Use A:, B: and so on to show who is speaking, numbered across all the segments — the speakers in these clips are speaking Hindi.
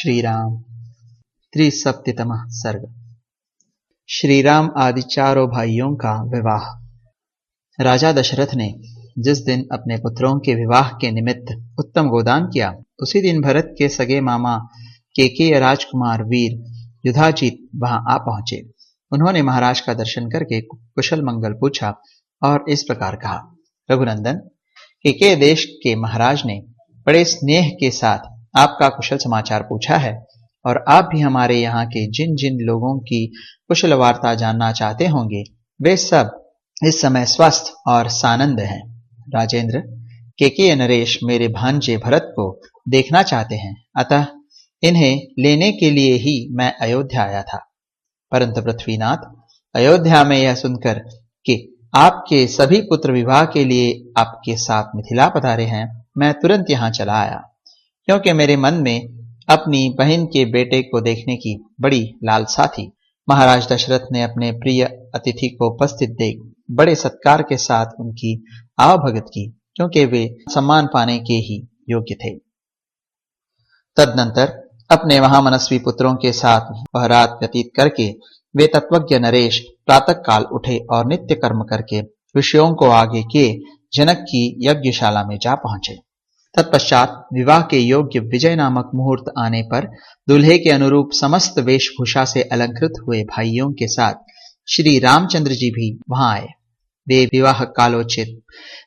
A: श्री राम। त्रिसप्ततमः सर्ग। श्री राम आदि चारों भाइयों का विवाह। राजा दशरथ ने जिस दिन अपने पुत्रों के विवाह के निमित्त उत्तम गोदान किया, उसी दिन भरत के सगे मामा केकेय राजकुमार वीर युधाजीत वहां आ पहुंचे। उन्होंने महाराज का दर्शन करके कुशल मंगल पूछा और इस प्रकार कहा, रघुनंदन, केकेय देश के महाराज ने बड़े स्नेह के साथ आपका कुशल समाचार पूछा है और आप भी हमारे यहाँ के जिन जिन लोगों की कुशल वार्ता जानना चाहते होंगे, वे सब इस समय स्वस्थ और सानंद हैं। राजेंद्र, केकेय नरेश मेरे भांजे भरत को देखना चाहते हैं, अतः इन्हें लेने के लिए ही मैं अयोध्या आया था। परंतु पृथ्वीनाथ, अयोध्या में यह सुनकर कि आपके सभी पुत्र विवाह के लिए आपके साथ मिथिला पधारे हैं, मैं तुरंत यहाँ चला आया, क्योंकि मेरे मन में अपनी बहन के बेटे को देखने की बड़ी लालसा थी। महाराज दशरथ ने अपने प्रिय अतिथि को उपस्थित देख बड़े सत्कार के साथ उनकी आवभगत की, क्योंकि वे सम्मान पाने के ही योग्य थे। तदनंतर अपने महामनस्वी पुत्रों के साथ वह रात व्यतीत करके वे तत्वज्ञ नरेश प्रातः काल उठे और नित्य कर्म करके विषयों को आगे किए जनक की यज्ञशाला में जा पहुंचे। तत्पश्चात विवाह के योग्य विजय नामक मुहूर्त आने पर दूल्हे के अनुरूप समस्त वेशभूषा से अलंकृत हुए भाइयों के साथ श्री रामचंद्र जी भी वहां आए। वे विवाह कालोचित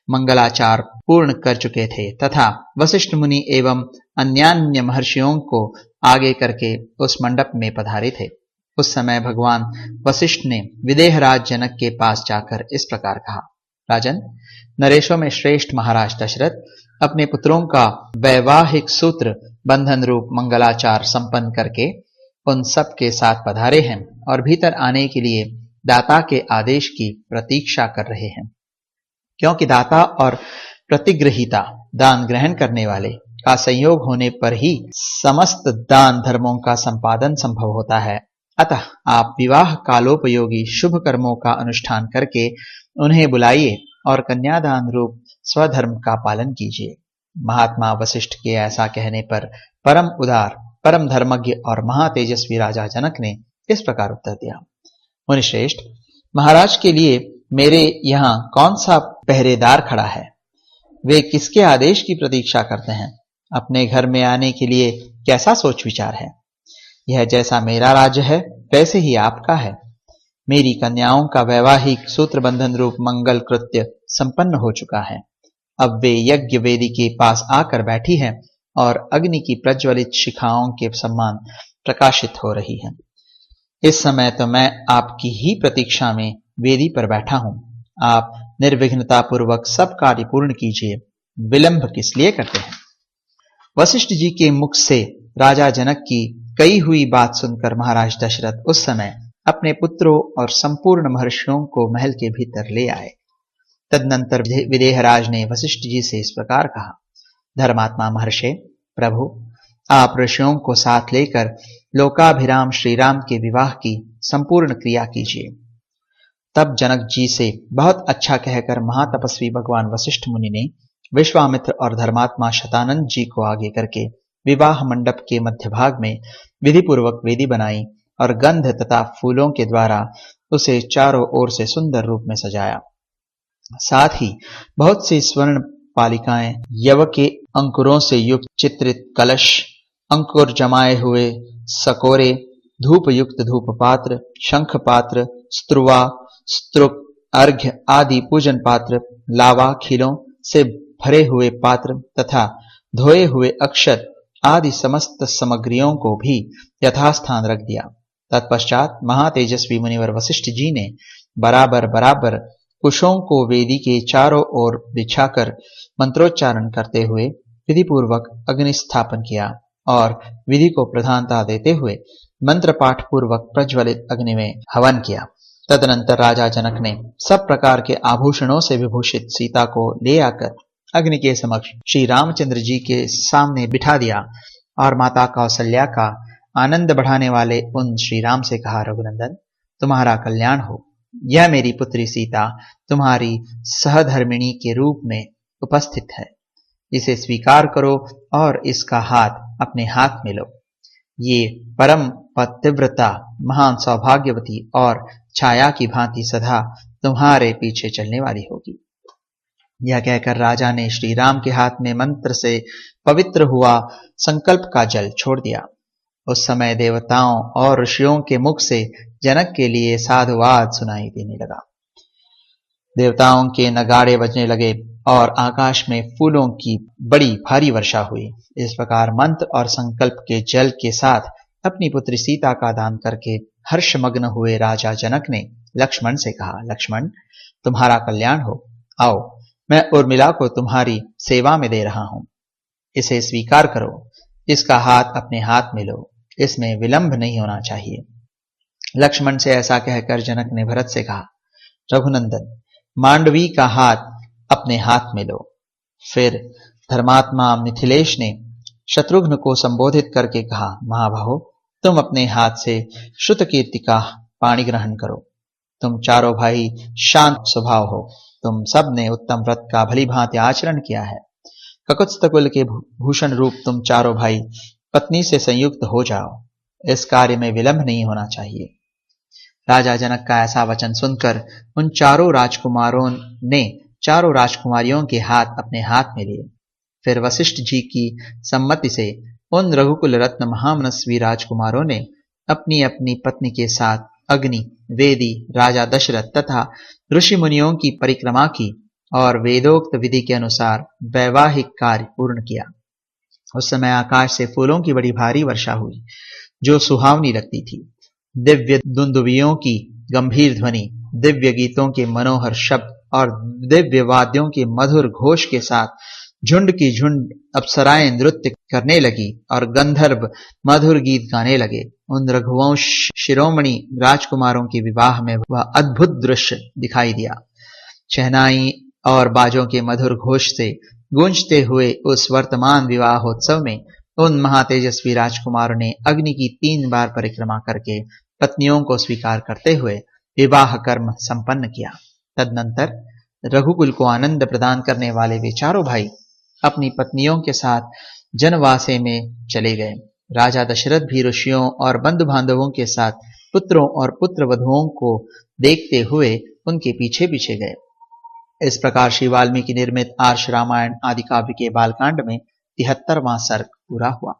A: मंगलाचार पूर्ण कर चुके थे तथा वशिष्ठ मुनि एवं अन्यान्य महर्षियों को आगे करके उस मंडप में पधारे थे। उस समय भगवान वशिष्ठ ने विदेहराज जनक के पास जाकर इस प्रकार कहा, राजन, नरेशों में श्रेष्ठ महाराज दशरथ अपने पुत्रों का वैवाहिक सूत्र बंधन रूप मंगलाचार संपन्न करके उन सब के साथ पधारे हैं और भीतर आने के लिए दाता के आदेश की प्रतीक्षा कर रहे हैं, क्योंकि दाता और प्रतिग्रहीता दान ग्रहण करने वाले का संयोग होने पर ही समस्त दान धर्मों का संपादन संभव होता है। अतः आप विवाह कालोपयोगी शुभ कर्मों का अनुष्ठान करके उन्हें बुलाइए और कन्यादान रूप स्वधर्म का पालन कीजिए। महात्मा वशिष्ठ के ऐसा कहने पर परम उदार, परम धर्मज्ञ और महातेजस्वी राजा जनक ने इस प्रकार उत्तर दिया, मुनिश्रेष्ठ, महाराज के लिए मेरे यहाँ कौन सा पहरेदार खड़ा है? वे किसके आदेश की प्रतीक्षा करते हैं? अपने घर में आने के लिए कैसा सोच विचार है? यह जैसा मेरा राज्य है वैसे ही आपका है। मेरी कन्याओं का वैवाहिक सूत्र बंधन रूप मंगल कृत्य संपन्न हो चुका है। अब वे यज्ञ वेदी के पास आकर बैठी हैं और अग्नि की प्रज्वलित शिखाओं के समान प्रकाशित हो रही हैं। इस समय तो मैं आपकी ही प्रतीक्षा में वेदी पर बैठा हूं। आप निर्विघ्नता पूर्वक सब कार्य पूर्ण कीजिए, विलंब किस लिए करते हैं? वशिष्ठ जी के मुख से राजा जनक की कही हुई बात सुनकर महाराज दशरथ उस समय अपने पुत्रों और संपूर्ण महर्षियों को महल के भीतर ले आए। तदनंतर विदेहराज ने वशिष्ठ जी से इस प्रकार कहा, धर्मात्मा महर्षि, प्रभु, आप ऋषियों को साथ लेकर लोकाभिराम श्री राम के विवाह की संपूर्ण क्रिया कीजिए। तब जनक जी से बहुत अच्छा कहकर महातपस्वी भगवान वशिष्ठ मुनि ने विश्वामित्र और धर्मात्मा शतानंद जी को आगे करके विवाह मंडप के मध्य भाग में विधि पूर्वक वेदी बनाई और गंध तथा फूलों के द्वारा उसे चारों ओर से सुंदर रूप में सजाया। साथ ही बहुत सी स्वर्ण पालिकाएं, यव के अंकुरों से युक्त चित्रित कलश, अंकुर जमाए हुए सकोरे, धूप युक्त धूप पात्र, शंख पात्र, स्त्रुवा, स्तृक, अर्घ्य आदि पूजन पात्र, लावा खिलों से भरे हुए पात्र तथा धोए हुए अक्षत आदि समस्त सामग्रियों को भी यथास्थान रख दिया। तत्पश्चात महातेजस्वी मुनिवर वशिष्ठ जी ने बराबर बराबर कुशों को वेदी के चारों ओर बिछाकर मंत्रोच्चारण करते हुए विधि पूर्वक अग्नि स्थापन किया और विधि को प्रधानता देते हुए मंत्र पाठ पूर्वक प्रज्वलित अग्नि में हवन किया। तदनंतर राजा जनक ने सब प्रकार के आभूषणों से विभूषित सीता को ले आकर अग्नि के समक्ष श्री रामचंद्र जी के सामने बिठा दिया और माता कौशल्या का आनंद बढ़ाने वाले उन श्री राम से कहा, रघुनंदन, तुम्हारा कल्याण हो। यह मेरी पुत्री सीता तुम्हारी सहधर्मिणी के रूप में उपस्थित है। इसे स्वीकार करो और इसका हाथ अपने हाथ में लो। ये परम पतिव्रता महान सौभाग्यवती और छाया की भांति सदा तुम्हारे पीछे चलने वाली होगी। यह कहकर राजा ने श्री राम के हाथ में मंत्र से पवित्र हुआ संकल्प का जल छोड़ दिया। उस समय देवताओं और ऋषियों के मुख से जनक के लिए साधुवाद सुनाई देने लगा। देवताओं के नगाड़े बजने लगे और आकाश में फूलों की बड़ी भारी वर्षा हुई। इस प्रकार मंत्र और संकल्प के जल के साथ अपनी पुत्री सीता का दान करके हर्षमग्न हुए राजा जनक ने लक्ष्मण से कहा, लक्ष्मण, तुम्हारा कल्याण हो। आओ, मैं उर्मिला को तुम्हारी सेवा में दे रहा हूं। इसे स्वीकार करो। इसका हाथ अपने हाथ में लो। इसमें विलंब नहीं होना चाहिए। लक्ष्मण से ऐसा कहकर जनक ने भरत से कहा, रघुनंदन, मांडवी का हाथ अपने हाथ में लो। फिर धर्मात्मा मिथिलेश ने शत्रुघ्न को संबोधित करके कहा, महाबाहो, तुम अपने हाथ से श्रुतकीर्ति का पाणी ग्रहण करो। तुम चारों भाई शांत स्वभाव हो। तुम सब ने उत्तम व्रत का भली भांति आचरण किया है। ककुत्स्थकुल के भूषण रूप तुम चारों भाई पत्नी से संयुक्त हो जाओ। इस कार्य में विलंब नहीं होना चाहिए। राजा जनक का ऐसा वचन सुनकर उन चारों राजकुमारों ने चारों राजकुमारियों के हाथ अपने हाथ में लिए। फिर वशिष्ठ जी की सम्मति से उन रघुकुल रत्न महामनस्वी राजकुमारों ने अपनी अपनी पत्नी के साथ अग्नि, वेदी, राजा दशरथ तथा ऋषि मुनियों की परिक्रमा की और वेदोक्त विधि के अनुसार वैवाहिक कार्य पूर्ण किया। उस समय आकाश से फूलों की बड़ी भारी वर्षा हुई, जो सुहावनी लगती थी। दिव्य दुंदुभियों की गंभीर ध्वनि, दिव्य गीतों के मनोहर शब्द और दिव्य वाद्यों के मधुर घोष के साथ झुंड की झुंड अप्सराएं नृत्य करने लगी और गंधर्व मधुर गीत गाने लगे। उन रघुवंश शिरोमणि राजकुमारों के विवाह में वह अद्भुत दृश्य दिखाई दिया। शहनाई और बाजों के मधुर घोष से गूंजते हुए उस वर्तमान विवाहोत्सव में उन महातेजस्वी राजकुमारों ने अग्नि की 3 बार परिक्रमा करके पत्नियों को स्वीकार करते हुए विवाह कर्म संपन्न किया। तदनंतर रघुकुल को आनंद प्रदान करने वाले वे चारों भाई अपनी पत्नियों के साथ जनवासे में चले गए। राजा दशरथ भी ऋषियों और बंधु बांधवों के साथ पुत्रों और पुत्र वधुओं को देखते हुए उनके पीछे पीछे गए। इस प्रकार श्री वाल्मीकि निर्मित आर्ष रामायण आदि काव्य के बालकांड में 73वां सर्ग पूरा हुआ।